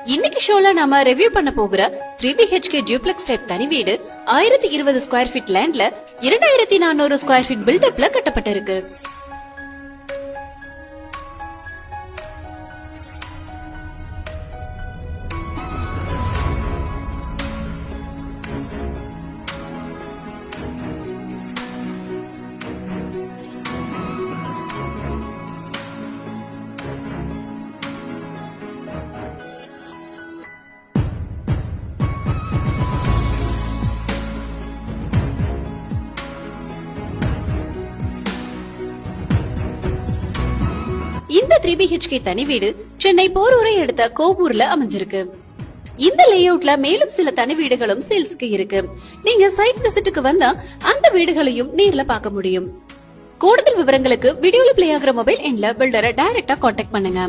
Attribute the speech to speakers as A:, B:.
A: இன்னைக்கு ஷோல நாம ரிவ்யூ பண்ண போகிற 3BHK டியூப்ளெக்ஸ் டைப் தனி வீடு 1020 ஸ்கொயர் ஃபீட் லேண்ட்ல 2400 ஸ்கொயர் ஃபீட் பில்டப்ல கட்டப்பட்டிருக்கு. இந்த 3BHK தனி வீடு சென்னை போரூரை அடுத்த கோவூர்ல அமைஞ்சிருக்கு. இந்த லேஅவுட்ல மேலும் சில தனி வீடுகளும் சேல்ஸ்க்கு இருக்கு. நீங்க சைட் விசிட்டுக்கு வந்தா அந்த வீடுகளையும் நேர்ல பார்க்க முடியும். கூடுதல் விவரங்களுக்கு வீடியோல பிளே ஆகிற மொபைல் எண்ல பில்டரை டைரக்டா கான்டாக்ட் பண்ணுங்க.